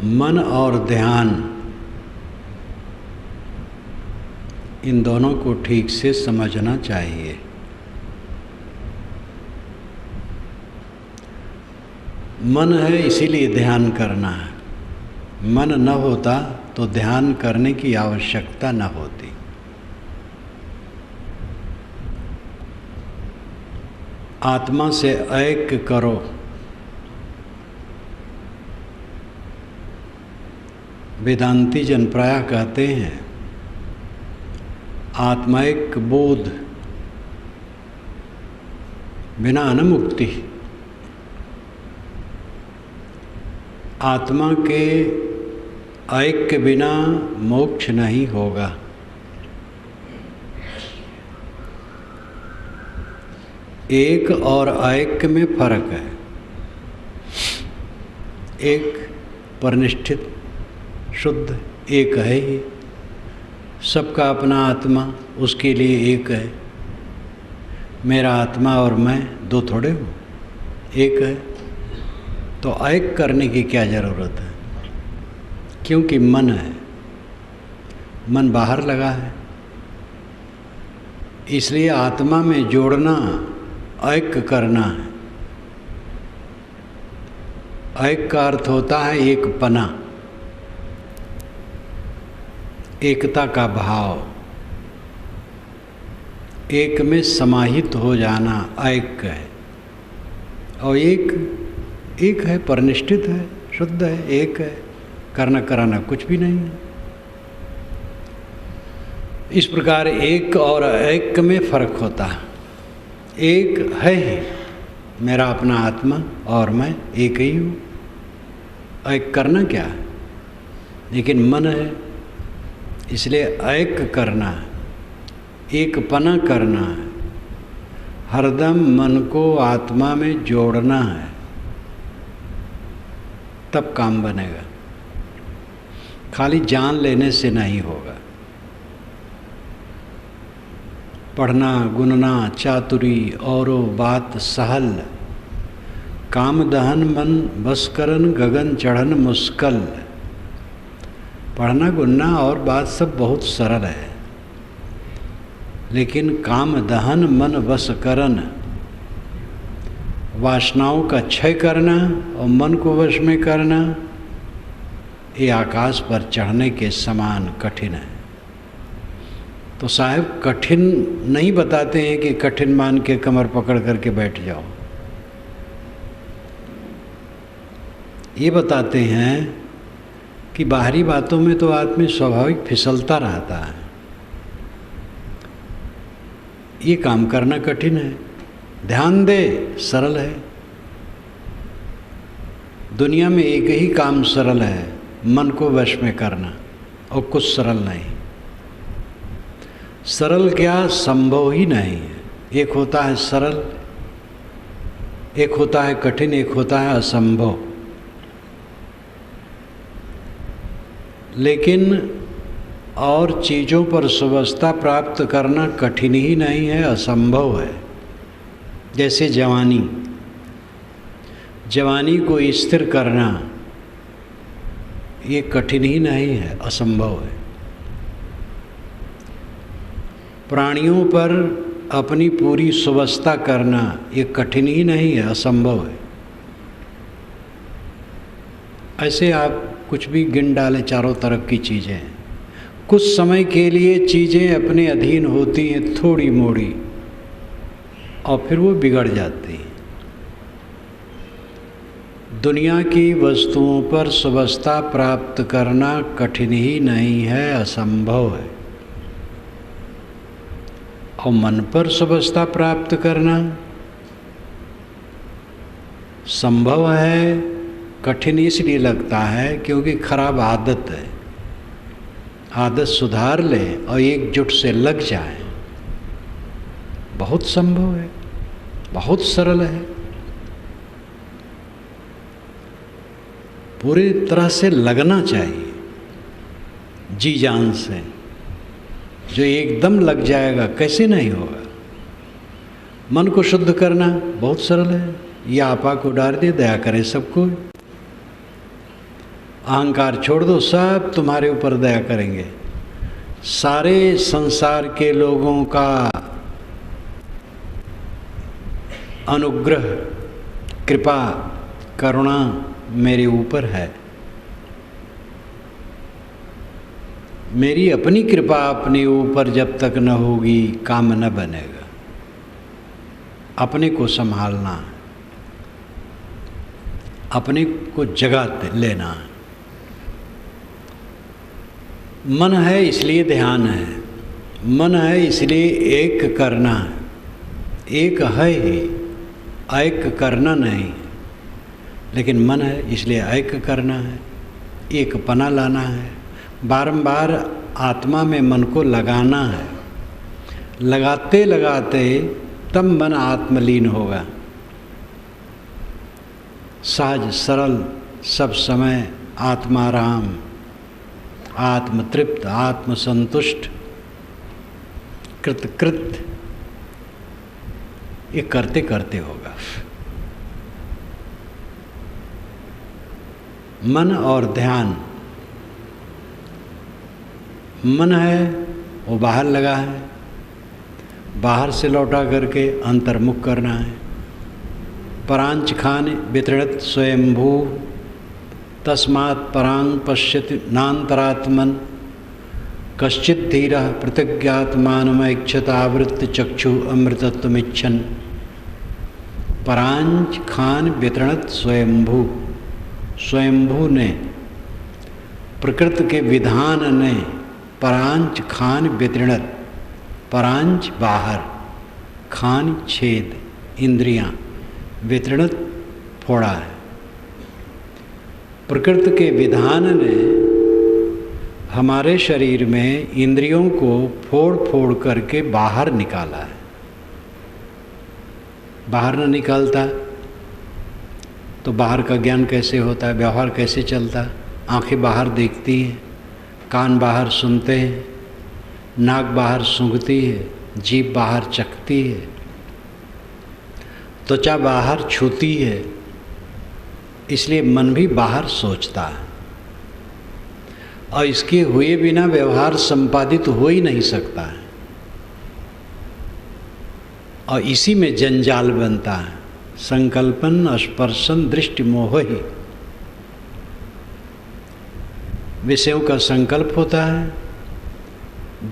मन और ध्यान इन दोनों को ठीक से समझना चाहिए। मन है इसीलिए ध्यान करना है। मन न होता तो ध्यान करने की आवश्यकता न होती। आत्मा से ऐक्य करो। वेदांती जन प्रायः कहते हैं आत्मैक बोध बिना न मुक्ति। आत्मा के ऐक्य बिना मोक्ष नहीं होगा। एक और ऐक्य में फर्क है। एक परनिष्ठित शुद्ध एक है ही, सबका अपना आत्मा, उसके लिए एक है। मेरा आत्मा और मैं दो थोड़े हूँ, एक है। तो ऐक्य करने की क्या ज़रूरत है? क्योंकि मन है, मन बाहर लगा है, इसलिए आत्मा में जोड़ना ऐक्य करना है। ऐक्य का अर्थ होता है एक पना, एकता का भाव, एक में समाहित हो जाना ऐक्य है। और एक है, परनिष्ठित है, शुद्ध है, एक है, करना कराना कुछ भी नहीं है। इस प्रकार एक और ऐक्य में फर्क होता है। एक है ही, मेरा अपना आत्मा और मैं एक ही हूँ। ऐक्य करना क्या है? लेकिन मन है, इसलिए ऐक्य करना है, एक पना करना है। हरदम मन को आत्मा में जोड़ना है, तब काम बनेगा। खाली जान लेने से नहीं होगा। पढ़ना गुनना चातुरी औरो बात सहल, काम दहन मन बस करन गगन चढ़न मुश्किल। पढ़ना गुनना और बात सब बहुत सरल है, लेकिन काम दहन मन बस करन, वासनाओं का क्षय करना और मन को वश में करना, ये आकाश पर चढ़ने के समान कठिन है। तो साहब कठिन नहीं बताते हैं कि कठिन मान के कमर पकड़ करके बैठ जाओ। ये बताते हैं कि बाहरी बातों में तो आदमी स्वाभाविक फिसलता रहता है, ये काम करना कठिन है। ध्यान दे, सरल है। दुनिया में एक ही काम सरल है, मन को वश में करना, और कुछ सरल नहीं। सरल क्या, संभव ही नहीं है। एक होता है सरल, एक होता है कठिन, एक होता है असंभव। लेकिन और चीज़ों पर सुवस्था प्राप्त करना कठिन ही नहीं है, असंभव है। जैसे जवानी को स्थिर करना ये कठिन ही नहीं है, असंभव है। प्राणियों पर अपनी पूरी सुवस्था करना ये कठिन ही नहीं है, असंभव है। ऐसे आप कुछ भी गिन डालें, चारों तरफ की चीज़ें, कुछ समय के लिए चीज़ें अपने अधीन होती हैं थोड़ी मोड़ी, और फिर वो बिगड़ जाती हैं। दुनिया की वस्तुओं पर सुवस्था प्राप्त करना कठिन ही नहीं है, असंभव है। और मन पर सुवस्था प्राप्त करना संभव है। कठिन इसलिए लगता है क्योंकि खराब आदत है। आदत सुधार लें और एकजुट से लग जाएं, बहुत संभव है, बहुत सरल है। पूरी तरह से लगना चाहिए, जी जान से। जो एकदम लग जाएगा कैसे नहीं होगा। मन को शुद्ध करना बहुत सरल है, या आपा को डाल दे, दया करे सबको। अहंकार छोड़ दो, सब तुम्हारे ऊपर दया करेंगे। सारे संसार के लोगों का अनुग्रह, कृपा, करुणा मेरे ऊपर है। मेरी अपनी कृपा अपने ऊपर जब तक न होगी काम न बनेगा। अपने को संभालना, अपने को जगह लेना। मन है इसलिए ध्यान है, मन है इसलिए एक करना है। एक है ही, एक करना नहीं, लेकिन मन है इसलिए एक करना है, एक पना लाना है। बारंबार आत्मा में मन को लगाना है। लगाते लगाते तब मन आत्मलीन होगा। सहज सरल सब समय आत्माराम, आत्मतृप्त, आत्मसंतुष्ट, कृतकृत, ये करते करते होगा। मन और ध्यान, मन है वो बाहर लगा है, बाहर से लौटा करके अंतर्मुख करना है। परांच खान वितृणत स्वयंभू तस्मात् परांग पश्यति नान्तरात्मन कश्चित् धीरः प्रतिज्ञात्मानमैक्षतावृत्त चक्षु अमृतत्वमिच्छन्। परांच खान वितृणत स्वयंभू, स्वयंभू ने, प्रकृति के विधान ने परांच खान वितृणत, परांच बाहर, खान छेद, इंद्रियां, वितृणत फोड़ा है। प्रकृति के विधान ने हमारे शरीर में इंद्रियों को फोड़ फोड़ करके बाहर निकाला है। बाहर न निकालता तो बाहर का ज्ञान कैसे होता है, व्यवहार कैसे चलता। आंखें बाहर देखती हैं, कान बाहर सुनते हैं, नाक बाहर सूंघती है, जीभ बाहर चखती है, त्वचा बाहर छूती है, इसलिए मन भी बाहर सोचता है। और इसके हुए बिना व्यवहार संपादित हो ही नहीं सकता है। और इसी में जंजाल बनता है। संकल्पन स्पर्शन दृष्टि मोह ही, विषयों का संकल्प होता है,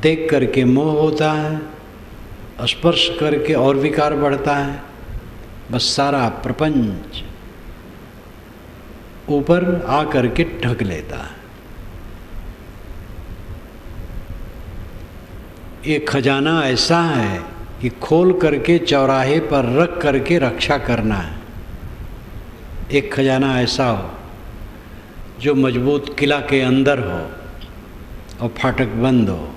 देख करके मोह होता है, स्पर्श करके और विकार बढ़ता है। बस सारा प्रपंच ऊपर आ करके ढक लेता है। ये खजाना ऐसा है कि खोल करके चौराहे पर रख करके रक्षा करना है। एक खजाना ऐसा हो जो मजबूत किला के अंदर हो और फाटक बंद हो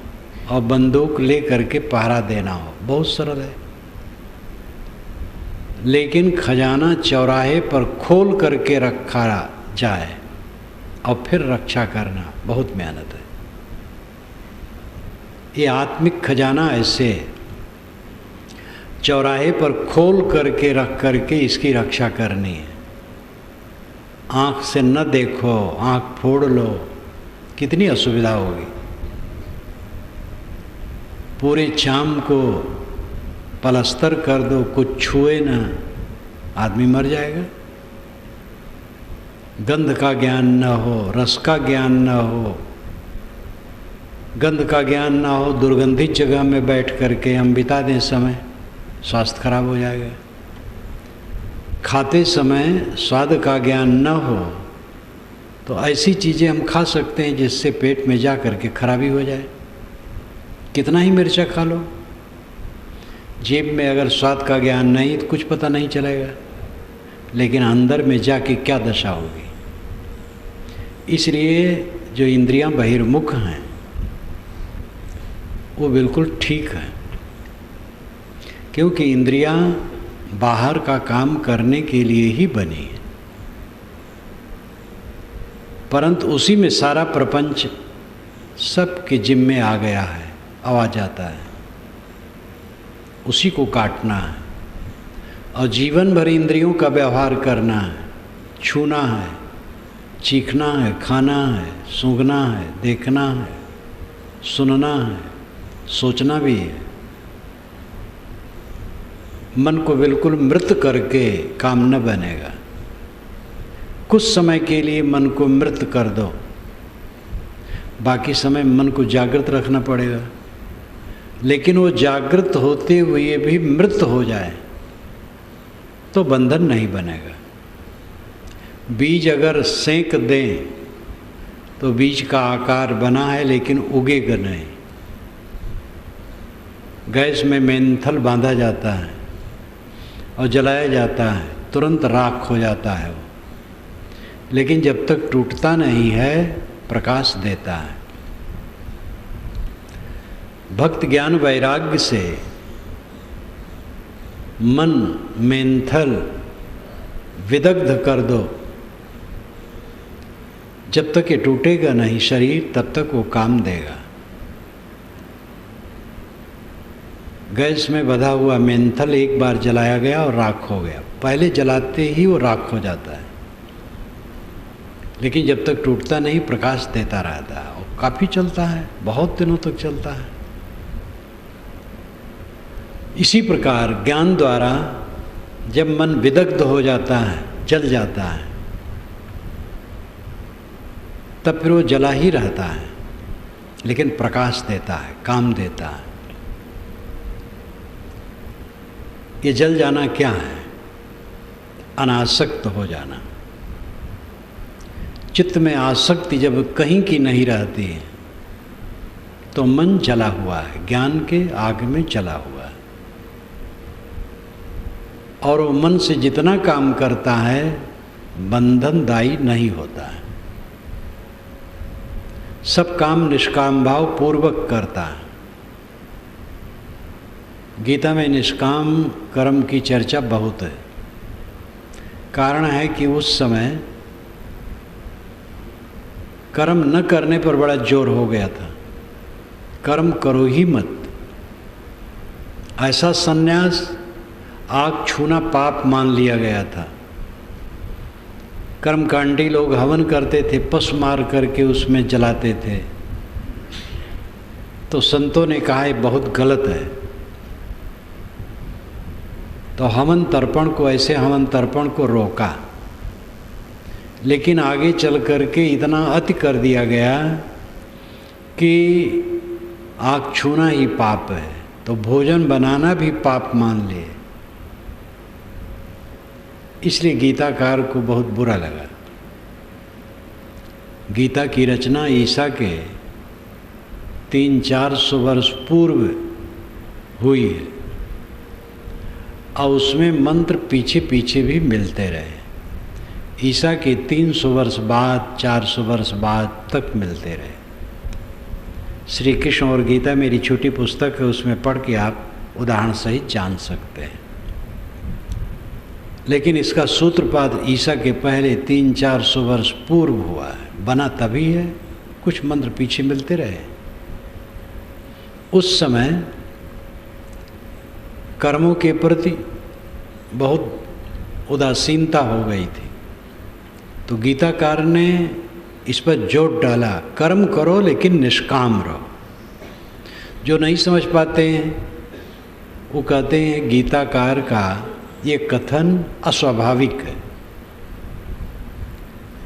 और बंदूक ले करके पहरा देना हो, बहुत सरल है। लेकिन खजाना चौराहे पर खोल करके रखा जाए और फिर रक्षा करना बहुत मेहनत है। ये आत्मिक खजाना ऐसे है, चौराहे पर खोल करके रख करके इसकी रक्षा करनी है। आँख से न देखो, आँख फोड़ लो, कितनी असुविधा होगी। पूरे चाम को पलस्तर कर दो, कुछ छुए ना, आदमी मर जाएगा। गंध का ज्ञान न हो, रस का ज्ञान न हो, गंध का ज्ञान ना हो, दुर्गंधित जगह में बैठ करके हम बिता दें समय, स्वास्थ्य खराब हो जाएगा। खाते समय स्वाद का ज्ञान न हो तो ऐसी चीज़ें हम खा सकते हैं जिससे पेट में जा करके खराबी हो जाए। कितना ही मिर्चा खा लो, जेब में अगर स्वाद का ज्ञान नहीं तो कुछ पता नहीं चलेगा, लेकिन अंदर में जाके क्या दशा होगी। इसलिए जो इंद्रियां बहिर्मुख हैं वो बिल्कुल ठीक है, क्योंकि इंद्रियां बाहर का काम करने के लिए ही बनी है। परंतु उसी में सारा प्रपंच सबके जिम्मे आ गया है, आवाज आता है, उसी को काटना है और जीवन भर इंद्रियों का व्यवहार करना है। छूना है, चीखना है, खाना है, सूंघना है, देखना है, सुनना है, सोचना भी है। मन को बिल्कुल मृत करके काम न बनेगा। कुछ समय के लिए मन को मृत कर दो, बाकी समय मन को जागृत रखना पड़ेगा। लेकिन वो जागृत होते हुए भी मृत हो जाए तो बंधन नहीं बनेगा। बीज अगर सेंक दें तो बीज का आकार बना है लेकिन उगेगा नहीं। गैस में मेंथल बांधा जाता है और जलाया जाता है, तुरंत राख हो जाता है वो, लेकिन जब तक टूटता नहीं है प्रकाश देता है। भक्त ज्ञान वैराग्य से मन मेंथल विदग्ध कर दो, जब तक ये टूटेगा नहीं शरीर तब तक वो काम देगा। गैस में बधा हुआ मेंथल एक बार जलाया गया और राख हो गया, पहले जलाते ही वो राख हो जाता है, लेकिन जब तक टूटता नहीं प्रकाश देता रहता है और काफ़ी चलता है, बहुत दिनों तक चलता है। इसी प्रकार ज्ञान द्वारा जब मन विदग्ध हो जाता है, जल जाता है, तब फिर वो जला ही रहता है लेकिन प्रकाश देता है, काम देता है। ये जल जाना क्या है? अनासक्त हो जाना। चित्त में आसक्ति जब कहीं की नहीं रहती है तो मन जला हुआ है, ज्ञान के आग में जला हुआ है। और वो मन से जितना काम करता है बंधनदायी नहीं होता है। सब काम निष्काम भाव पूर्वक करता है। गीता में निष्काम कर्म की चर्चा बहुत है। कारण है कि उस समय कर्म न करने पर बड़ा जोर हो गया था, कर्म करो ही मत। ऐसा संन्यास आग छूना पाप मान लिया गया था। कर्मकांडी लोग हवन करते थे, पशु मार करके उसमें जलाते थे। तो संतों ने कहा ये बहुत गलत है। तो हवन तर्पण को, ऐसे हवन तर्पण को रोका, लेकिन आगे चल करके इतना अति कर दिया गया कि आग छूना ही पाप है, तो भोजन बनाना भी पाप मान लिए। इसलिए गीताकार को बहुत बुरा लगा। गीता की रचना ईसा के 300-400 वर्ष पूर्व हुई है और उसमें मंत्र पीछे पीछे भी मिलते रहे। ईसा के 300 वर्ष बाद, 400 वर्ष बाद तक मिलते रहे। श्री कृष्ण और गीता मेरी छोटी पुस्तक है, उसमें पढ़ के आप उदाहरण सहित जान सकते हैं। लेकिन इसका सूत्रपात ईसा के पहले 300-400 वर्ष पूर्व हुआ है, बना तभी है, कुछ मंत्र पीछे मिलते रहे। उस समय कर्मों के प्रति बहुत उदासीनता हो गई थी, तो गीताकार ने इस पर जोर डाला, कर्म करो लेकिन निष्काम रहो। जो नहीं समझ पाते हैं वो कहते हैं गीताकार का ये कथन अस्वाभाविक है।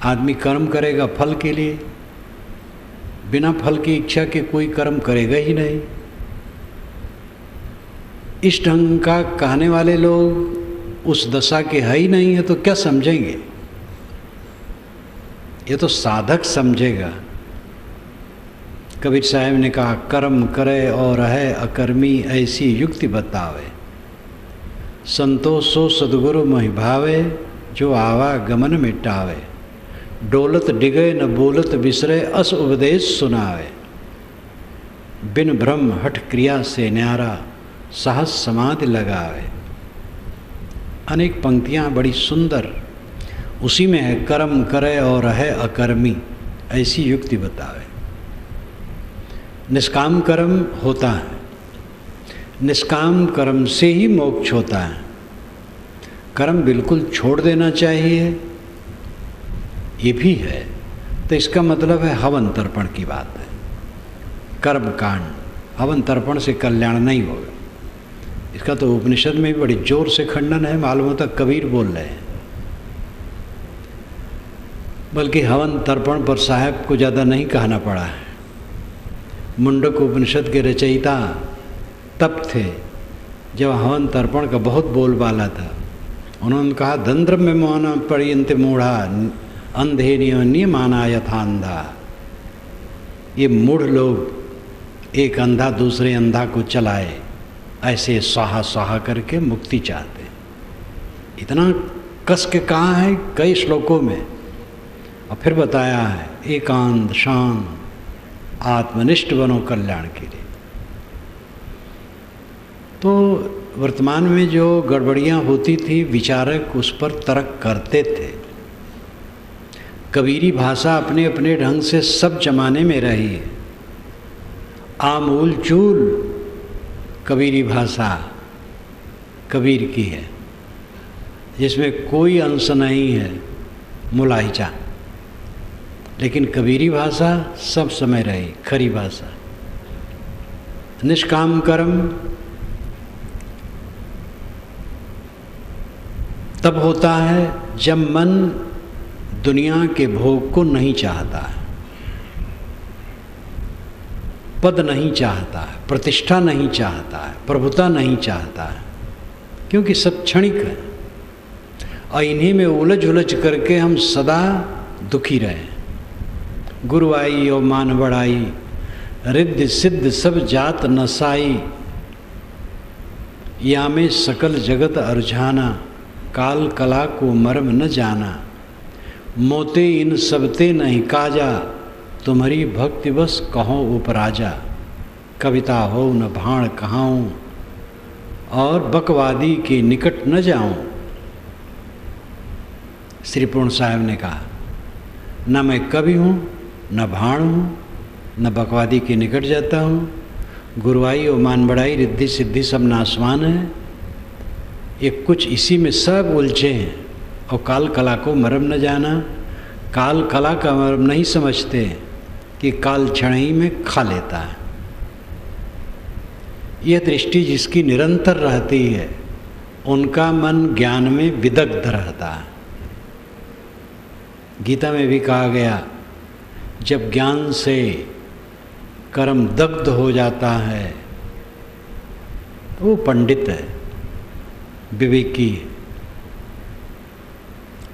आदमी कर्म करेगा फल के लिए, बिना फल की इच्छा के कोई कर्म करेगा ही नहीं। इस ढंग का कहने वाले लोग उस दशा के है ही नहीं है, तो क्या समझेंगे? ये तो साधक समझेगा। कबीर साहब ने कहा, कर्म करे और है अकर्मी ऐसी युक्ति बतावे, संतोषो सदगुरु महि भावे, जो आवा गमन मिटावे, डोलत डिगे न बोलत बिसरे, अस उपदेश सुनावे, बिन भ्रम हठ क्रिया से न्यारा, साहस समाधि लगावे। अनेक पंक्तियाँ बड़ी सुंदर उसी में है, कर्म करे और है अकर्मी ऐसी युक्ति बतावे। निष्काम कर्म होता है, निष्काम कर्म से ही मोक्ष होता है। कर्म बिल्कुल छोड़ देना चाहिए ये भी है, तो इसका मतलब है हवन तर्पण की बात है। कर्म कांड, हवन तर्पण से कल्याण नहीं होगा। इसका तो उपनिषद में भी बड़ी जोर से खंडन है, मालूम होता कबीर बोल रहे हैं। बल्कि हवन तर्पण पर साहब को ज़्यादा नहीं कहना पड़ा है। मुंडक उपनिषद के रचयिता तब थे जब हवन तर्पण का बहुत बोलबाला था। उन्होंने कहा दंद्र में मौन पर्यंत मूढ़ा अंधे नियमाना यथांधा। ये मूढ़ लोग एक अंधा दूसरे अंधा को चलाए, ऐसे स्वाहा स्वाहा करके मुक्ति चाहते। इतना कस के कहा है कई श्लोकों में, और फिर बताया है एकांत शांत आत्मनिष्ठ बनो कल्याण के लिए। तो वर्तमान में जो गड़बड़ियाँ होती थी, विचारक उस पर तर्क करते थे। कबीरी भाषा अपने अपने ढंग से सब जमाने में रही है। आमूल चूल कबीरी भाषा कबीर की है, जिसमें कोई अंश नहीं है मुलाहिजा, लेकिन कबीरी भाषा सब समय रही खरी भाषा। निष्काम कर्म तब होता है जब मन दुनिया के भोग को नहीं चाहता है, पद नहीं चाहता है, प्रतिष्ठा नहीं चाहता है, प्रभुता नहीं चाहता है, क्योंकि सब क्षणिक है। और इन्हीं में उलझ उलझ करके हम सदा दुखी रहे। गुरु आई और मान बढ़ाई, रिद्ध सिद्ध सब जात नसाई, या में सकल जगत अरझाना, काल कला को मर्म न जाना, मोते इन सबते नहीं काजा, तुम्हारी भक्ति बस कहो उपराजा, कविता हो न भाण कहाऊँ, और बकवादी के निकट न जाऊँ। श्री पूर्ण साहब ने कहा, न मैं कवि हूँ, न भाण हूँ, न बकवादी के निकट जाता हूँ। गुरुआई और मान बढ़ाई, रिद्धि सिद्धि सब नासवान है। ये कुछ इसी में सब उलझे हैं। और काल कला को मरम न जाना, काल कला का मरम नहीं समझते कि काल क्षण ही में खा लेता है। यह दृष्टि जिसकी निरंतर रहती है, उनका मन ज्ञान में विदग्ध रहता है। गीता में भी कहा गया, जब ज्ञान से कर्म दग्ध हो जाता है तो वो पंडित है, विवेकी है।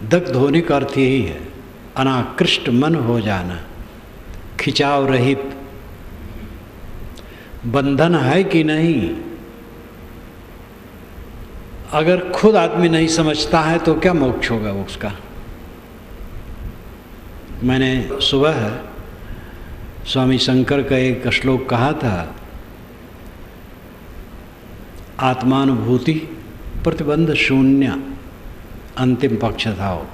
दग्ध होने का अर्थ यही है, अनाकृष्ट मन हो जाना, खिंचाव रहित। बंधन है कि नहीं, अगर खुद आदमी नहीं समझता है तो क्या मोक्ष होगा उसका। मैंने सुबह स्वामी शंकर का एक श्लोक कहा था, आत्मानुभूति प्रतिबंध शून्य अंतिम पक्ष था वो।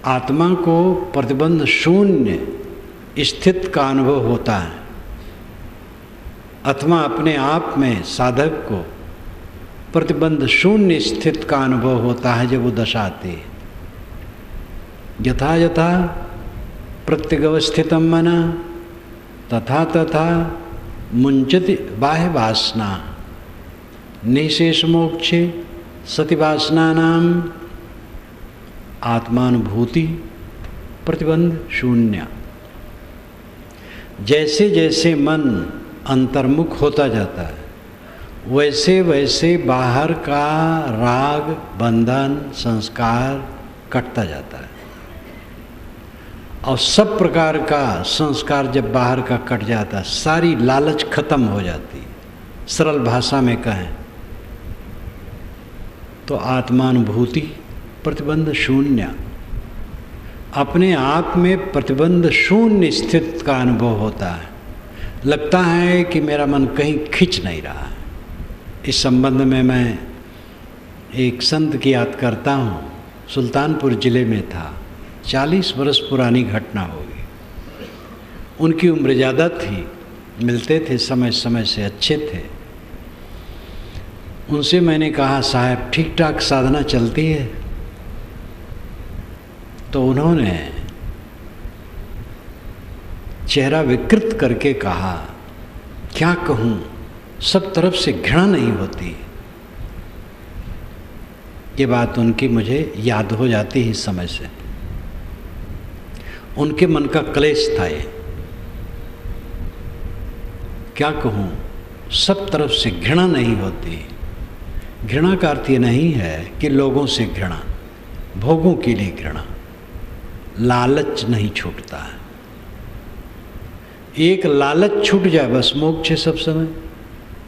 आत्मा को प्रतिबंध शून्य स्थित का अनुभव होता है, अथवा अपने आप में साधक को प्रतिबंध शून्य स्थित का अनुभव होता है जब वो दशा आती है। यथा यथा प्रत्यगवस्थितम मन तथा तथा मुंचति बाह्य वासना, निशेष मोक्षे सति वासनानाम आत्मानुभूति प्रतिबंध शून्य। जैसे जैसे मन अंतर्मुख होता जाता है, वैसे वैसे बाहर का राग बंधन संस्कार कटता जाता है। और सब प्रकार का संस्कार जब बाहर का कट जाता है, सारी लालच खत्म हो जाती है। सरल भाषा में कहें तो आत्मानुभूति प्रतिबंध शून्य, अपने आप में प्रतिबंध शून्य स्थित का अनुभव होता है। लगता है कि मेरा मन कहीं खिंच नहीं रहा है। इस संबंध में मैं एक संत की याद करता हूँ, सुल्तानपुर ज़िले में था, 40 वर्ष पुरानी घटना होगी। उनकी उम्र ज़्यादा थी, मिलते थे समय समय से, अच्छे थे। उनसे मैंने कहा, साहब ठीक ठाक साधना चलती है? तो उन्होंने चेहरा विकृत करके कहा, क्या कहूँ, सब तरफ से घृणा नहीं होती। ये बात उनकी मुझे याद हो जाती है इस समय से। उनके मन का क्लेश था ये। क्या कहूँ, सब तरफ से घृणा नहीं होती। घृणा का अर्थ ये नहीं है कि लोगों से घृणा, भोगों के लिए घृणा, लालच नहीं छूटता है। एक लालच छूट जाए बस मोक्ष है सब समय।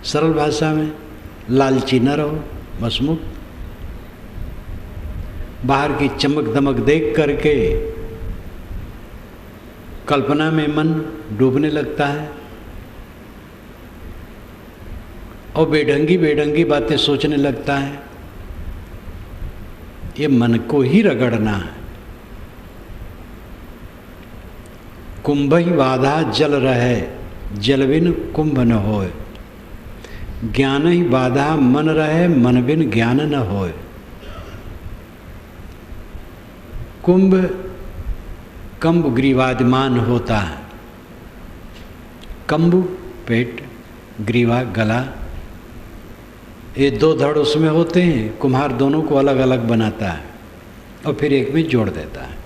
सरल भाषा में, लालची न रहो बस मुक्त। बाहर की चमक दमक देख करके कल्पना में मन डूबने लगता है और बेढंगी बेढंगी बातें सोचने लगता है। ये मन को ही रगड़ना है। कुंभ ही बाधा जल रहे, जल बिन कुंभ न होए। ज्ञान ही बाधा मन रहे, मन बिन ज्ञान न होए। कुंभ कंब ग्रीवादिमान होता है। कंब पेट, ग्रीवा गला, ये दो धड़ उसमें होते हैं। कुम्हार दोनों को अलग अलग बनाता है और फिर एक में जोड़ देता है।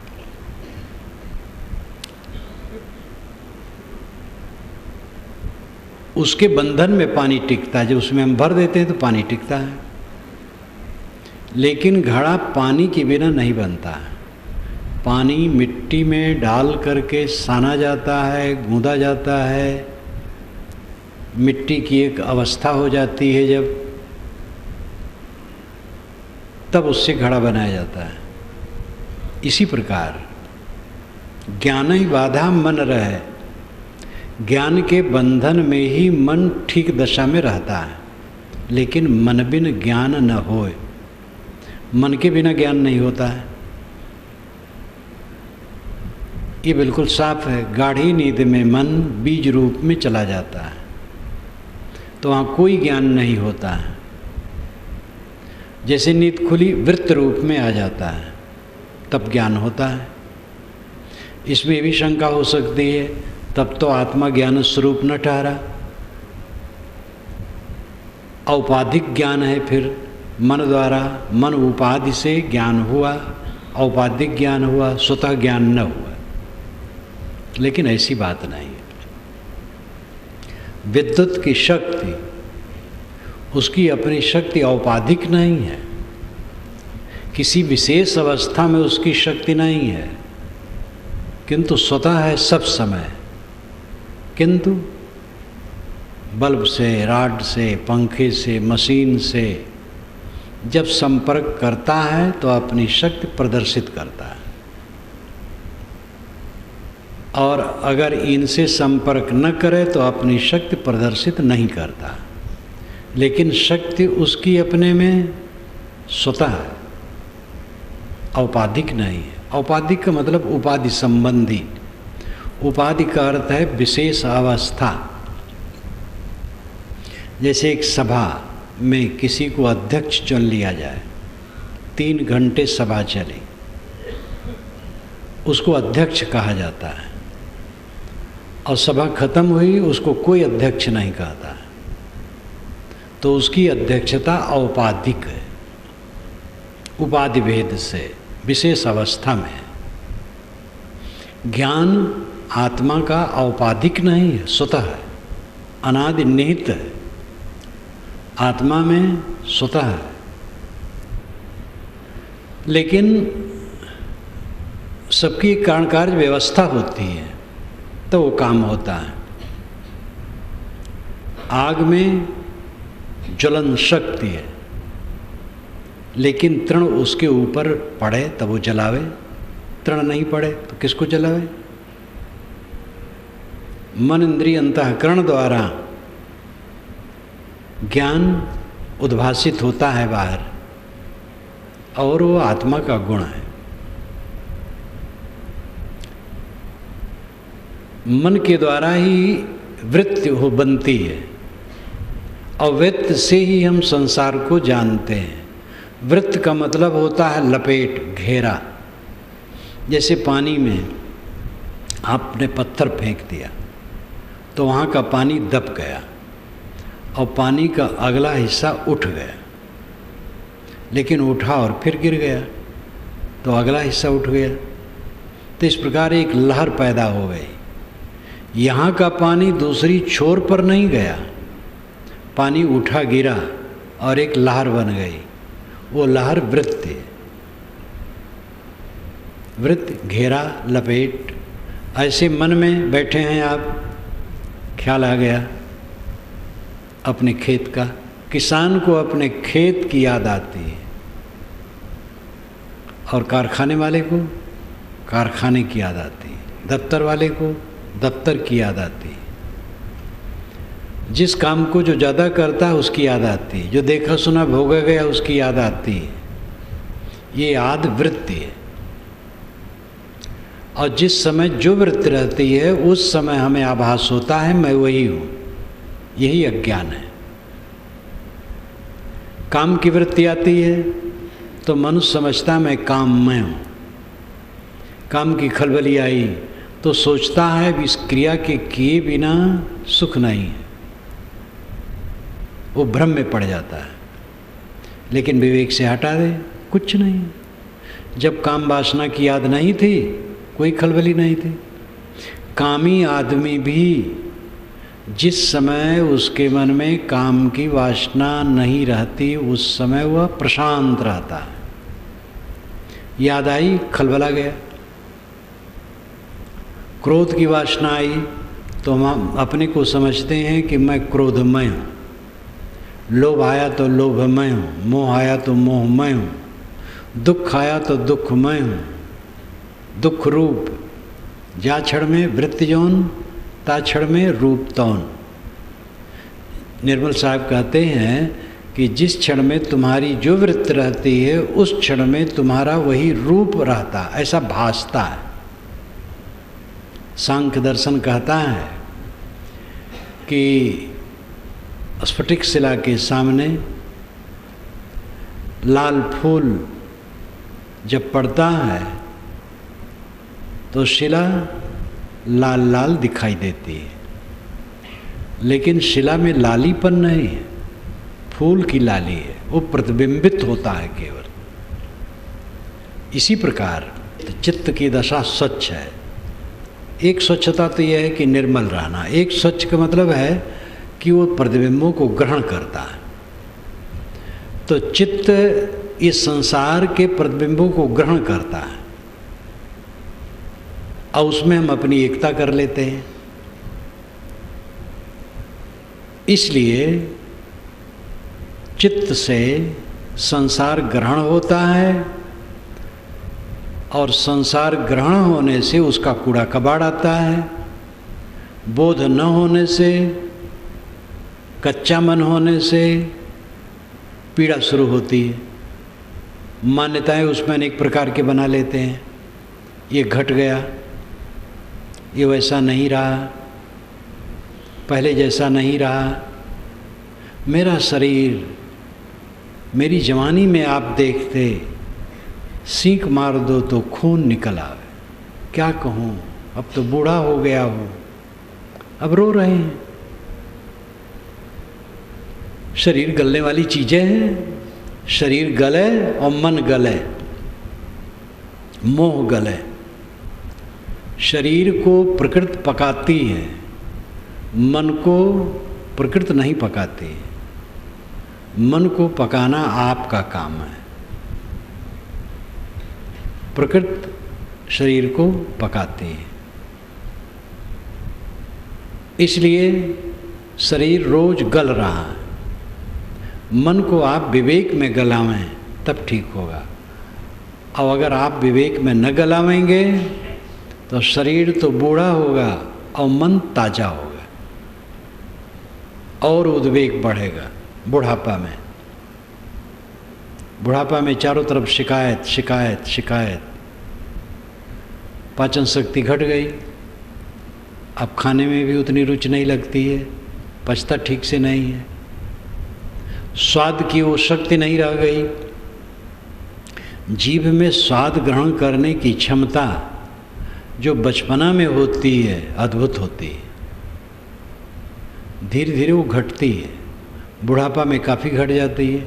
उसके बंधन में पानी टिकता है। जब उसमें हम भर देते हैं तो पानी टिकता है, लेकिन घड़ा पानी के बिना नहीं बनता है। पानी मिट्टी में डाल करके साना जाता है, गूंदा जाता है, मिट्टी की एक अवस्था हो जाती है जब, तब उससे घड़ा बनाया जाता है। इसी प्रकार ज्ञान ही बाधा मन रहे, ज्ञान के बंधन में ही मन ठीक दशा में रहता है, लेकिन मन बिन ज्ञान न होए। मन के बिना ज्ञान नहीं होता है। ये बिल्कुल साफ है। गाढ़ी नींद में मन बीज रूप में चला जाता है तो वहाँ कोई ज्ञान नहीं होता है। जैसे नींद खुली वृत्त रूप में आ जाता है तब ज्ञान होता है। इसमें भी शंका हो सकती है, तब तो आत्मा ज्ञान स्वरूप न ठहरा, औपाधिक ज्ञान है। फिर मन द्वारा, मन उपाधि से ज्ञान हुआ, औपाधिक ज्ञान हुआ, स्वतः ज्ञान न हुआ। लेकिन ऐसी बात नहीं है। विद्युत की शक्ति, उसकी अपनी शक्ति औपाधिक नहीं है। किसी विशेष अवस्था में उसकी शक्ति नहीं है, किंतु स्वतः है सब समय। किंतु बल्ब से, राड से, पंखे से, मशीन से जब संपर्क करता है तो अपनी शक्ति प्रदर्शित करता है, और अगर इनसे संपर्क न करे तो अपनी शक्ति प्रदर्शित नहीं करता। लेकिन शक्ति उसकी अपने में स्वतः है, औपाधिक नहीं है। औपाधिक का मतलब उपाधि संबंधी। उपाधि का अर्थ है विशेष अवस्था। जैसे एक सभा में किसी को अध्यक्ष चुन लिया जाए, 3 घंटे सभा चली, उसको अध्यक्ष कहा जाता है, और सभा खत्म हुई, उसको कोई अध्यक्ष नहीं कहता है, तो उसकी अध्यक्षता औपाधिक है, उपाधि भेद से, विशेष अवस्था में है। ज्ञान आत्मा का औपाधिक नहीं है, स्वतः है, अनादि निहित है, आत्मा में स्वतः है। लेकिन सबकी कारण कार्य व्यवस्था होती है तो वो काम होता है। आग में ज्वलन शक्ति है, लेकिन तृण उसके ऊपर पड़े तब वो जलावे, तृण नहीं पड़े तो किसको जलावे? मन इंद्रिय अंतःकरण द्वारा ज्ञान उद्भासित होता है बाहर, और वो आत्मा का गुण है। मन के द्वारा ही वृत्ति हो बनती है, और वृत्त से ही हम संसार को जानते हैं। वृत्त का मतलब होता है लपेट, घेरा। जैसे पानी में आपने पत्थर फेंक दिया तो वहाँ का पानी दब गया और पानी का अगला हिस्सा उठ गया, लेकिन उठा और फिर गिर गया तो अगला हिस्सा उठ गया। तो इस प्रकार एक लहर पैदा हो गई। यहाँ का पानी दूसरी छोर पर नहीं गया, पानी उठा गिरा और एक लहर बन गई। वो लहर वृत्त है, वृत्त घेरा लपेट। ऐसे मन में बैठे हैं आप, ख्याल आ गया अपने खेत का। किसान को अपने खेत की याद आती है और कारखाने वाले को कारखाने की याद आती है, दफ्तर वाले को दफ्तर की याद आती है। जिस काम को जो ज़्यादा करता है उसकी याद आती है, जो देखा सुना भोगा गया उसकी याद आती है। ये याद वृत्ति है। और जिस समय जो वृत्ति रहती है उस समय हमें आभास होता है मैं वही हूँ, यही अज्ञान है। काम की वृत्ति आती है तो मनुष्य समझता मैं काममय हूँ। काम की खलबली आई तो सोचता है इस क्रिया के किए बिना सुख नहीं है, वो भ्रम में पड़ जाता है। लेकिन विवेक से हटा दे, कुछ नहीं। जब काम वासना की याद नहीं थी कोई खलबली नहीं थी। कामी आदमी भी जिस समय उसके मन में काम की वासना नहीं रहती उस समय वह प्रशांत रहता है। याद आई, खलबला गया। क्रोध की वासना आई तो हम अपने को समझते हैं कि मैं क्रोधमय हूँ। लोभ आया तो लोभमय हूँ, मोह आया तो मोहमय हूँ, दुख आया तो दुखमय हूँ। दुख रूप जा क्षण में वृत्ति जौन ता क्षण में रूप तौन। निर्मल साहब कहते हैं कि जिस क्षण में तुम्हारी जो वृत्ति रहती है उस क्षण में तुम्हारा वही रूप रहता, ऐसा भासता है। सांख्य दर्शन कहता है कि स्फटिक शिला के सामने लाल फूल जब पड़ता है तो शिला लाल लाल दिखाई देती है, लेकिन शिला में लालीपन नहीं है, फूल की लाली है, वो प्रतिबिंबित होता है केवल। इसी प्रकार चित्त की दशा स्वच्छ है। एक स्वच्छता तो यह है कि निर्मल रहना। एक स्वच्छ का मतलब है कि वो प्रतिबिंबों को ग्रहण करता है। तो चित्त इस संसार के प्रतिबिंबों को ग्रहण करता है और उसमें हम अपनी एकता कर लेते हैं। इसलिए चित्त से संसार ग्रहण होता है और संसार ग्रहण होने से उसका कूड़ा कबाड़ आता है। बोध न होने से, कच्चा मन होने से पीड़ा शुरू होती है। मान्यताएं उसमें अनेक प्रकार के बना लेते हैं। ये घट गया, ये वैसा नहीं रहा, पहले जैसा नहीं रहा। मेरा शरीर, मेरी जवानी में आप देखते सीख मार दो तो खून निकल आवे। क्या कहूँ, अब तो बूढ़ा हो गया हूँ, अब रो रहे हैं। शरीर गलने वाली चीज़ें हैं। शरीर गले और मन गले, मोह गले। शरीर को प्रकृति पकाती है, मन को प्रकृति नहीं पकाती। मन को पकाना आपका काम है। प्रकृति शरीर को पकाती है। इसलिए शरीर रोज गल रहा है। मन को आप विवेक में गलावें तब ठीक होगा। और अगर आप विवेक में न गलावेंगे तो शरीर तो बूढ़ा होगा और मन ताज़ा होगा और उद्वेग बढ़ेगा। बुढ़ापा में चारों तरफ शिकायत शिकायत शिकायत। पाचन शक्ति घट गई, अब खाने में भी उतनी रुचि नहीं लगती है, पचता ठीक से नहीं है, स्वाद की वो शक्ति नहीं रह गई। जीभ में स्वाद ग्रहण करने की क्षमता जो बचपना में होती है अद्भुत होती है, धीरे धीरे वो घटती है, बुढ़ापा में काफ़ी घट जाती है।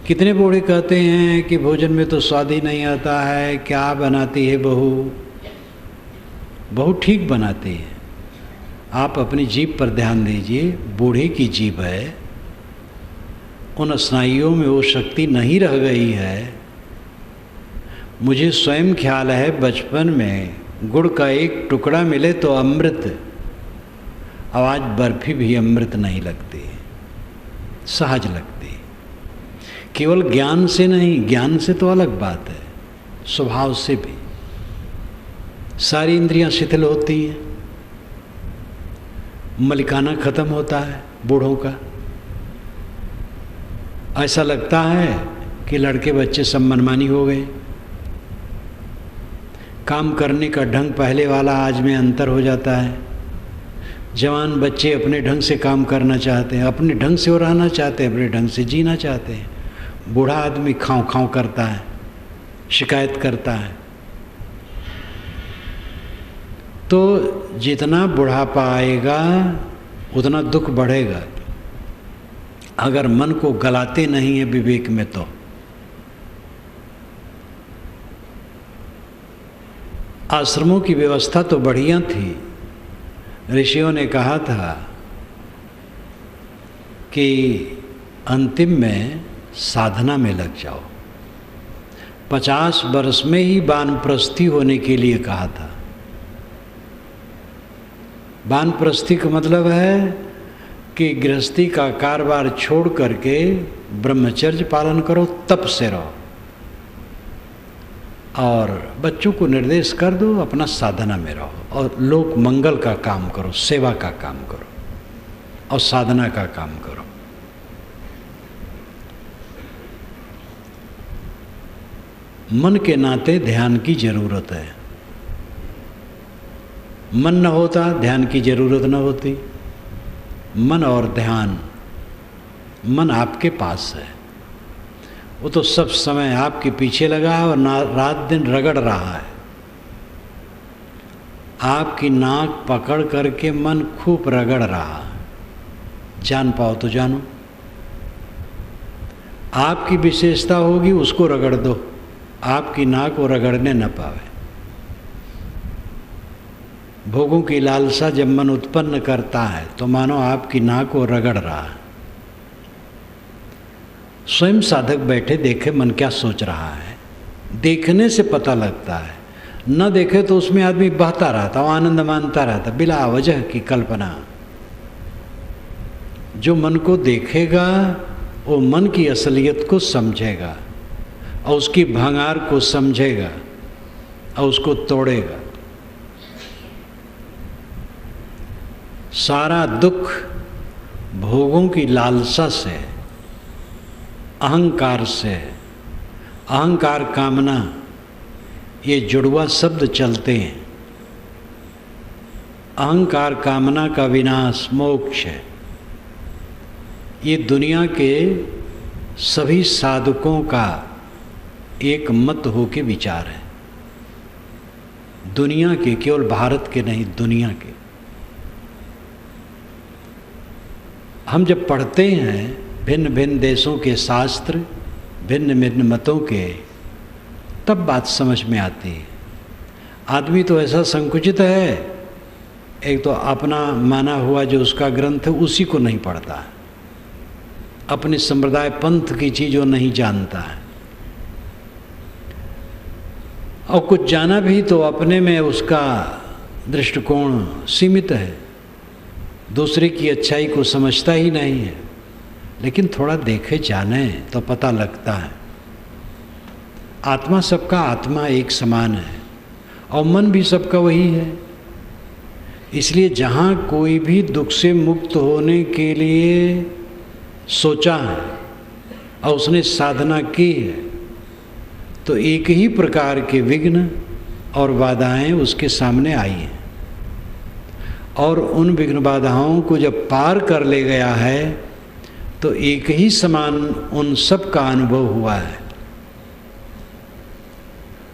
कितने बूढ़े कहते हैं कि भोजन में तो स्वाद ही नहीं आता है, क्या बनाती है बहू। बहू ठीक बनाती है, आप अपनी जीभ पर ध्यान दीजिए। बूढ़े की जीभ है, उन स्नायुओं में वो शक्ति नहीं रह गई है। मुझे स्वयं ख्याल है बचपन में गुड़ का एक टुकड़ा मिले तो अमृत, आवाज बर्फी भी अमृत नहीं लगती, सहज लगती। केवल ज्ञान से नहीं, ज्ञान से तो अलग बात है, स्वभाव से भी सारी इंद्रियां शिथिल होती हैं, मलिकाना खत्म होता है बूढ़ों का। ऐसा लगता है कि लड़के बच्चे सब मनमानी हो गए, काम करने का ढंग पहले वाला आज में अंतर हो जाता है। जवान बच्चे अपने ढंग से काम करना चाहते हैं, अपने ढंग से वो रहना चाहते हैं, अपने ढंग से जीना चाहते हैं। बूढ़ा आदमी खाँव खाँव करता है, शिकायत करता है। तो जितना बुढ़ापा आएगा उतना दुख बढ़ेगा अगर मन को गलाते नहीं है विवेक में। तो आश्रमों की व्यवस्था तो बढ़िया थी। ऋषियों ने कहा था कि अंतिम में साधना में लग जाओ। 50 वर्ष में ही वानप्रस्थी होने के लिए कहा था। वानप्रस्थी का मतलब है कि गृहस्थी का कारोबार छोड़ करके ब्रह्मचर्य पालन करो, तप से रहो और बच्चों को निर्देश कर दो, अपना साधना में रहो और लोक मंगल का काम करो, सेवा का काम करो और साधना का काम करो। मन के नाते ध्यान की जरूरत है। मन न होता ध्यान की जरूरत न होती। मन और ध्यान, मन आपके पास है, वो तो सब समय आपके पीछे लगा है और रात दिन रगड़ रहा है। आपकी नाक पकड़ करके मन खूब रगड़ रहा है। जान पाओ तो जानो, आपकी विशेषता होगी उसको रगड़ दो, आपकी नाक वो रगड़ने न पावे। भोगों की लालसा जब मन उत्पन्न करता है तो मानो आपकी नाक को रगड़ रहा है। स्वयं साधक बैठे देखे मन क्या सोच रहा है, देखने से पता लगता है। न देखे तो उसमें आदमी बहता रहता, आनंद मानता रहता, बिला वजह की कल्पना। जो मन को देखेगा वो मन की असलियत को समझेगा और उसकी भंगार को समझेगा और उसको तोड़ेगा। सारा दुख भोगों की लालसा से, अहंकार से, अहंकार कामना, ये जुड़वा शब्द चलते हैं। अहंकार कामना का विनाश मोक्ष है। ये दुनिया के सभी साधकों का एक मत हो के विचार है। दुनिया के, केवल भारत के नहीं, दुनिया के। हम जब पढ़ते हैं भिन्न भिन्न देशों के शास्त्र, भिन्न भिन्न मतों के, तब बात समझ में आती है। आदमी तो ऐसा संकुचित है, एक तो अपना माना हुआ जो उसका ग्रंथ है उसी को नहीं पढ़ता है, अपने संप्रदाय पंथ की चीज़ों नहीं जानता है, और कुछ जाना भी तो अपने में उसका दृष्टिकोण सीमित है, दूसरे की अच्छाई को समझता ही नहीं है। लेकिन थोड़ा देखे जाने तो पता लगता है आत्मा सबका आत्मा एक समान है और मन भी सबका वही है। इसलिए जहाँ कोई भी दुख से मुक्त होने के लिए सोचा है और उसने साधना की है तो एक ही प्रकार के विघ्न और बाधाएं उसके सामने आई हैं, और उन विघ्न बाधाओं को जब पार कर ले गया है तो एक ही समान उन सब का अनुभव हुआ है।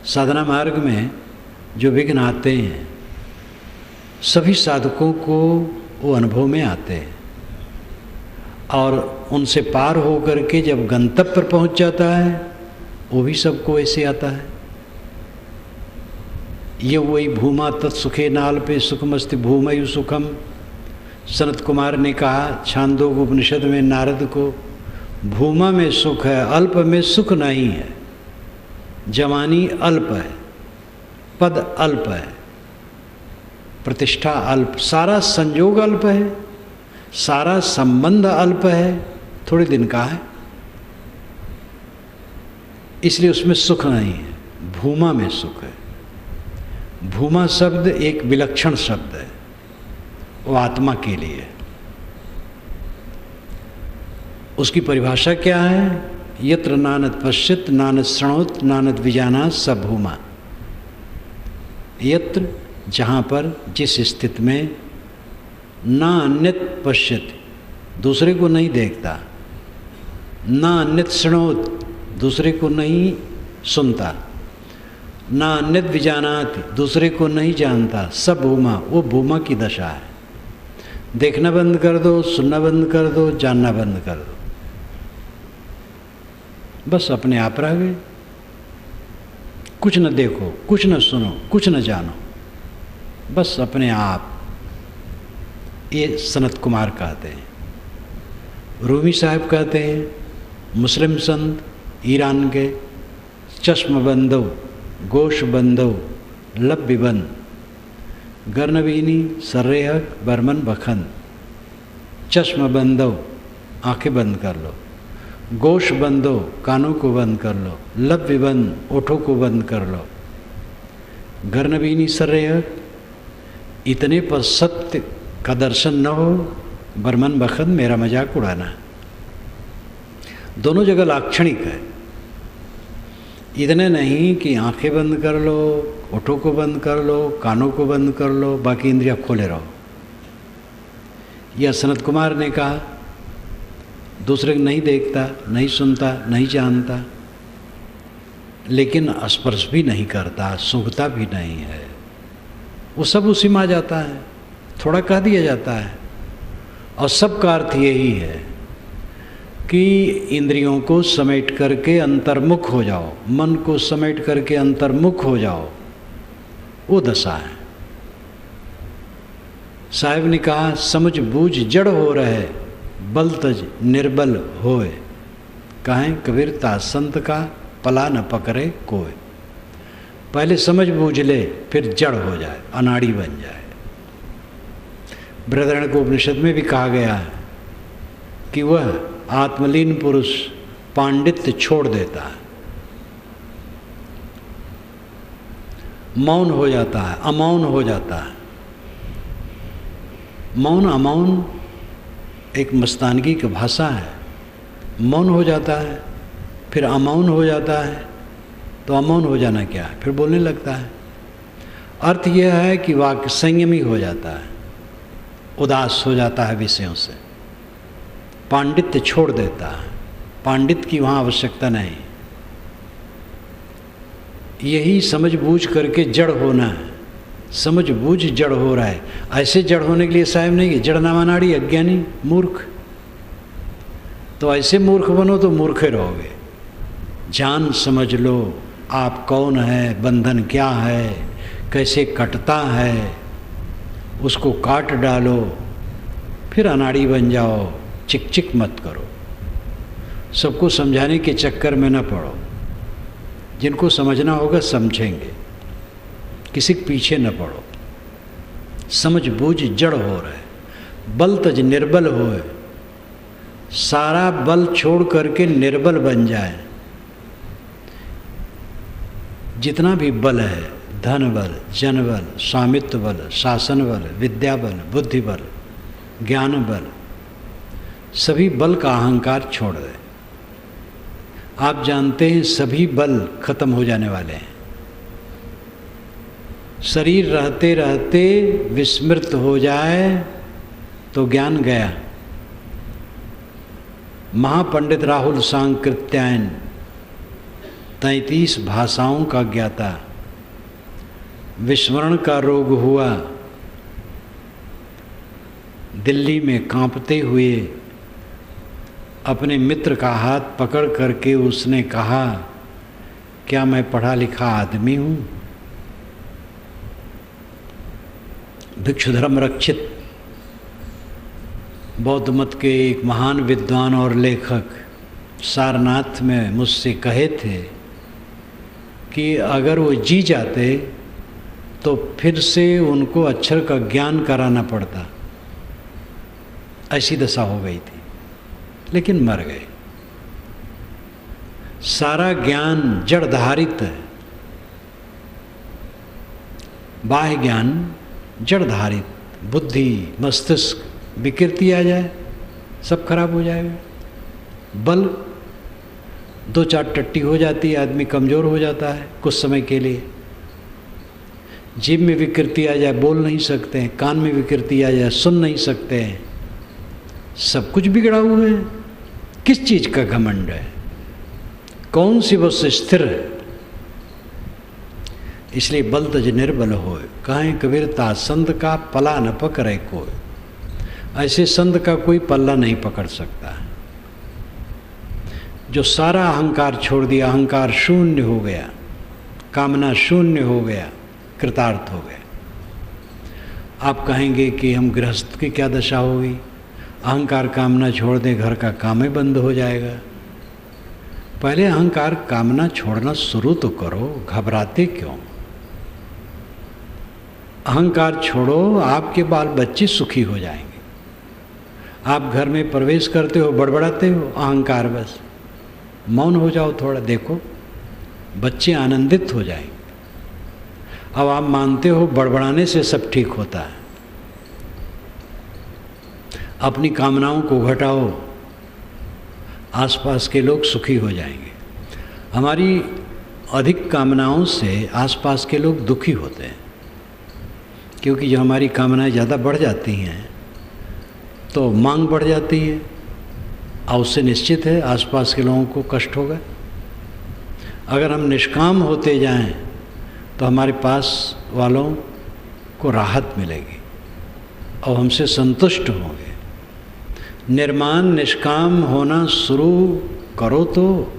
साधना मार्ग में जो विघ्न आते हैं सभी साधकों को वो अनुभव में आते हैं, और उनसे पार होकर के जब गंतव्य पर पहुंच जाता है वो भी सबको ऐसे आता है। ये वही भूमा तत्सुखे नाल पे सुखमस्ति भूमयु सुखम। सनत कुमार ने कहा छांदोग उपनिषद में नारद को, भूमा में सुख है, अल्प में सुख नहीं है। जवानी अल्प है, पद अल्प है, प्रतिष्ठा अल्प, सारा संयोग अल्प है, सारा संबंध अल्प है, थोड़े दिन का है, इसलिए उसमें सुख नहीं है। भूमा में सुख है। भूमा शब्द एक विलक्षण शब्द है, वो आत्मा के लिए। उसकी परिभाषा क्या है? यत्र नानद पश्यत नानद शृणोत नानद विजानात स भूमा। यत्र, जहाँ पर, जिस स्थिति में, ना अन्यत पश्यत, दूसरे को नहीं देखता, ना अन्यत शृणोत, दूसरे को नहीं सुनता, ना अन्यत विजानात, दूसरे को नहीं जानता, सब भूमा, वो भूमा की दशा है। देखना बंद कर दो, सुनना बंद कर दो, जानना बंद कर दो, बस अपने आप रह गए। कुछ न देखो, कुछ न सुनो, कुछ न जानो, बस अपने आप। ये सनत कुमार कहते हैं। रूमी साहब कहते हैं, मुस्लिम संत ईरान के, चश्म बंदो गोश बंदो लब बिबन गर्नवीनी सर्रेहक बर्मन बखन। चश्म बंदो, आंखें बंद कर लो, गोश बंदो, कानों को बंद कर लो, लब विबन, ओठों को बंद कर लो, गर्नवीनी सर्रेहक, इतने पर सत्य का दर्शन न हो, बर्मन बखन, मेरा मजाक उड़ाना। दोनों जगह लाक्षणिक है। इतने नहीं कि आंखें बंद कर लो, ओठों को बंद कर लो, कानों को बंद कर लो, बाकी इंद्रियां खोले रहो। यह सनत कुमार ने कहा, दूसरे को नहीं देखता, नहीं सुनता, नहीं जानता, लेकिन स्पर्श भी नहीं करता, सूंघता भी नहीं है, वो सब उसी में आ जाता है, थोड़ा कह दिया जाता है। और सबका अर्थ यही है कि इंद्रियों को समेट करके अंतर्मुख हो जाओ, मन को समेट करके अंतर्मुख हो जाओ, वो दशा है। साहब ने कहा, समझ बूझ जड़ हो रहे, बल तज निर्बल होए। कहें कबीरता संत का, पला न पकड़े कोई। पहले समझ बूझ ले, फिर जड़ हो जाए, अनाड़ी बन जाए। बृहदारण्यक उपनिषद में भी कहा गया है कि वह आत्मलीन पुरुष पांडित्य छोड़ देता है, मौन हो जाता है, अमौन हो जाता है। मौन अमौन एक मस्तानगी की भाषा है। मौन हो जाता है, फिर अमौन हो जाता है, तो अमौन हो जाना क्या है? फिर बोलने लगता है। अर्थ यह है कि वाक्य संयमी हो जाता है, उदास हो जाता है विषयों से, पांडित्य छोड़ देता है, पांडित्य की वहाँ आवश्यकता नहीं। यही समझ बूझ करके जड़ होना है। समझ बूझ जड़ हो रहा है। ऐसे जड़ होने के लिए साहब नहीं कि जड़ नामानाड़ी, अज्ञानी, मूर्ख। तो ऐसे मूर्ख बनो तो मूर्खे रहोगे। जान समझ लो आप कौन है, बंधन क्या है, कैसे कटता है, उसको काट डालो, फिर अनाड़ी बन जाओ। चिक चिक मत करो, सबको समझाने के चक्कर में न पड़ो। जिनको समझना होगा समझेंगे, किसी के पीछे न पड़ो। समझ बूझ जड़ हो रहे, बल तज निर्बल होए। सारा बल छोड़ करके निर्बल बन जाए। जितना भी बल है, धन बल, जन बल, स्वामित्व बल, शासन बल, विद्या बल, बुद्धि बल, ज्ञान बल, सभी बल का अहंकार छोड़ दे। आप जानते हैं सभी बल खत्म हो जाने वाले हैं। शरीर रहते रहते विस्मृत हो जाए तो ज्ञान गया। महापंडित राहुल सांकृत्यायन 33 भाषाओं का ज्ञाता, विस्मरण का रोग हुआ, दिल्ली में कांपते हुए अपने मित्र का हाथ पकड़ करके उसने कहा, क्या मैं पढ़ा लिखा आदमी हूँ? भिक्षुधर्म रक्षित बौद्ध मत के एक महान विद्वान और लेखक सारनाथ में मुझसे कहे थे कि अगर वो जी जाते तो फिर से उनको अक्षर का ज्ञान कराना पड़ता, ऐसी दशा हो गई थी, लेकिन मर गए। सारा ज्ञान जड़ धारित है, बाह्य ज्ञान जड़ धारित, बुद्धि मस्तिष्क विकृति आ जाए सब खराब हो जाएगा। बल 2-4 टट्टी हो जाती है, आदमी कमज़ोर हो जाता है कुछ समय के लिए। जीभ में विकृति आ जाए, बोल नहीं सकते हैं, कान में विकृति आ जाए, सुन नहीं सकते हैं, सब कुछ बिगड़ा हुआ है। किस चीज़ का घमंड है? कौन सी वस्तु स्थिर है? इसलिए बल तज निर्बल होए, कहें कबीरता संत का पला न पकड़े कोई। ऐसे संत का कोई पल्ला नहीं पकड़ सकता। जो सारा अहंकार छोड़ दिया, अहंकार शून्य हो गया, कामना शून्य हो गया, कृतार्थ हो गया। आप कहेंगे कि हम गृहस्थ की क्या दशा होगी? अहंकार कामना छोड़ दें, घर का काम ही बंद हो जाएगा। पहले अहंकार कामना छोड़ना शुरू तो करो, घबराते क्यों? अहंकार छोड़ो, आपके बाल बच्चे सुखी हो जाएंगे। आप घर में प्रवेश करते हो, बड़बड़ाते हो, अहंकार बस। मौन हो जाओ थोड़ा, देखो बच्चे आनंदित हो जाएंगे। अब आप मानते हो बड़बड़ाने से सब ठीक होता है। अपनी कामनाओं को घटाओ, आसपास के लोग सुखी हो जाएंगे। हमारी अधिक कामनाओं से आसपास के लोग दुखी होते हैं, क्योंकि जो हमारी कामनाएं ज़्यादा बढ़ जाती हैं तो मांग बढ़ जाती है, और उससे निश्चित है आसपास के लोगों को कष्ट होगा। अगर हम निष्काम होते जाएं तो हमारे पास वालों को राहत मिलेगी और हमसे संतुष्ट होंगे। निर्माण निष्काम होना शुरू करो तो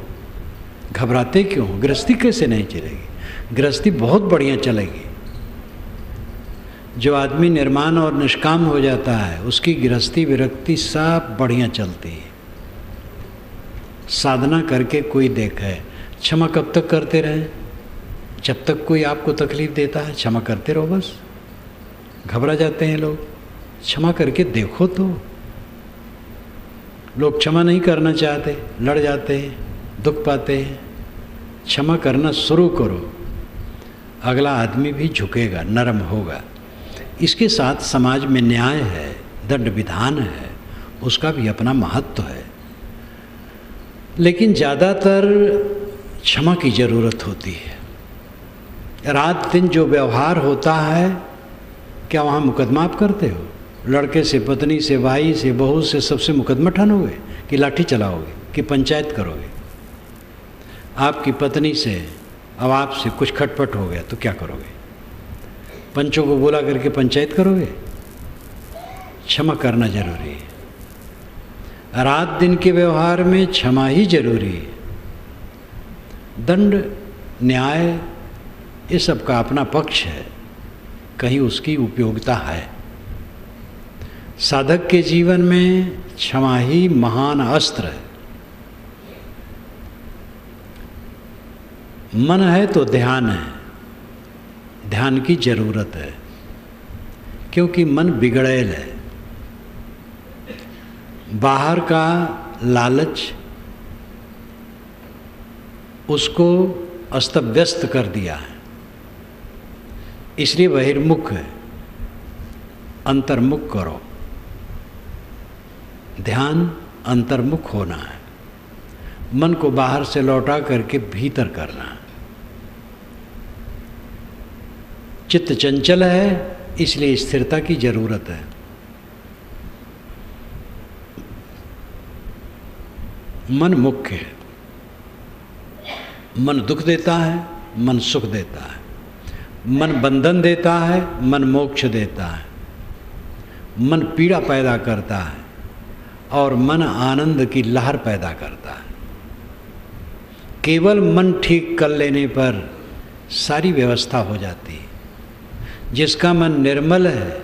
घबराते क्यों? गृहस्थी कैसे नहीं चलेगी? गृहस्थी बहुत बढ़िया चलेगी। जो आदमी निर्माण और निष्काम हो जाता है उसकी गृहस्थी विरक्ति सब बढ़िया चलती है। साधना करके कोई देखे, क्षमा कब तक करते रहें? जब तक कोई आपको तकलीफ देता है क्षमा करते रहो बस। घबरा जाते हैं लोग, क्षमा करके देखो तो। लोग क्षमा नहीं करना चाहते, लड़ जाते हैं, दुख पाते हैं। क्षमा करना शुरू करो, अगला आदमी भी झुकेगा, नरम होगा। इसके साथ समाज में न्याय है, दंड विधान है, उसका भी अपना महत्व है। लेकिन ज़्यादातर क्षमा की ज़रूरत होती है। रात दिन जो व्यवहार होता है, क्या वहाँ मुकदमा आप करते हो? लड़के से, पत्नी से, भाई से, बहू से, सबसे मुकदमा ठानोगे कि लाठी चलाओगे कि पंचायत करोगे? आपकी पत्नी से अब आपसे कुछ खटपट हो गया तो क्या करोगे? पंचों को बुला करके पंचायत करोगे? क्षमा करना जरूरी है। रात दिन के व्यवहार में क्षमा ही जरूरी है। दंड न्याय ये सब का अपना पक्ष है, कहीं उसकी उपयोगिता है। साधक के जीवन में क्षमा ही महान अस्त्र है। मन है तो ध्यान है, ध्यान की जरूरत है, क्योंकि मन बिगड़ैल है। बाहर का लालच उसको अस्त व्यस्त कर दिया है, इसलिए बहिर्मुख है। अंतर्मुख करो, ध्यान अंतर्मुख होना है। मन को बाहर से लौटा करके भीतर करना है। चित्त चंचल है, इसलिए स्थिरता की जरूरत है। मन मुख्य है। मन दुख देता है, मन सुख देता है, मन बंधन देता है, मन मोक्ष देता है, मन पीड़ा पैदा करता है और मन आनंद की लहर पैदा करता है। केवल मन ठीक कर लेने पर सारी व्यवस्था हो जाती है। जिसका मन निर्मल है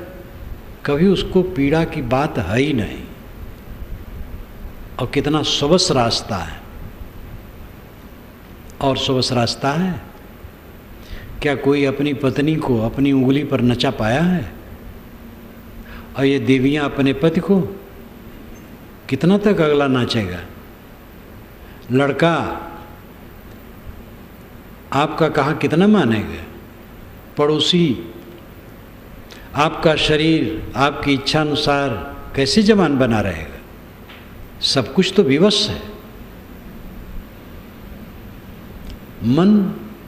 कभी उसको पीड़ा की बात है ही नहीं। और कितना सुबस रास्ता है। और सुबस रास्ता है, क्या कोई अपनी पत्नी को अपनी उंगली पर नचा पाया है? और ये देवियां अपने पति को कितना तक अगला नाचेगा? लड़का आपका कहा कितना मानेगा? पड़ोसी आपका शरीर आपकी इच्छा अनुसार कैसे जवान बना रहेगा? सब कुछ तो विवश है। मन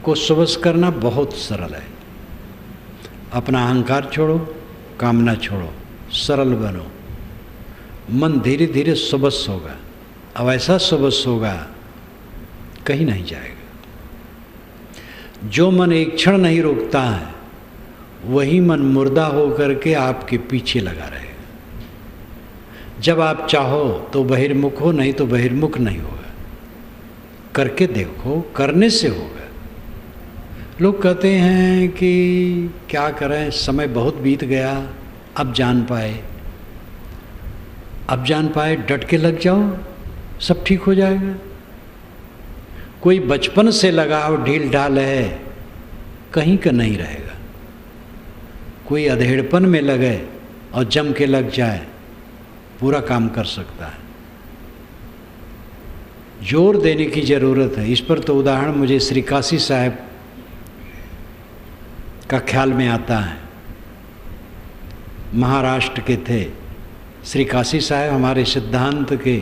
को सुबस करना बहुत सरल है। अपना अहंकार छोड़ो, कामना छोड़ो, सरल बनो। मन धीरे धीरे सुबस होगा। अब ऐसा सुबस होगा कहीं नहीं जाएगा। जो मन एक क्षण नहीं रुकता है वही मन मुर्दा होकर के आपके पीछे लगा रहेगा। जब आप चाहो तो बहिर्मुख हो, नहीं तो बहिर्मुख नहीं होगा। करके देखो, करने से होगा। लोग कहते हैं कि क्या करें, समय बहुत बीत गया, अब जान पाए। अब जान पाए, डट के लग जाओ, सब ठीक हो जाएगा। कोई बचपन से लगाव ढील ढाल है, कहीं का नहीं रहेगा। कोई अधेड़पन में लगे और जम के लग जाए, पूरा काम कर सकता है। जोर देने की ज़रूरत है। इस पर तो उदाहरण मुझे श्री काशी साहब का ख्याल में आता है। महाराष्ट्र के थे श्री काशी साहब, हमारे सिद्धांत के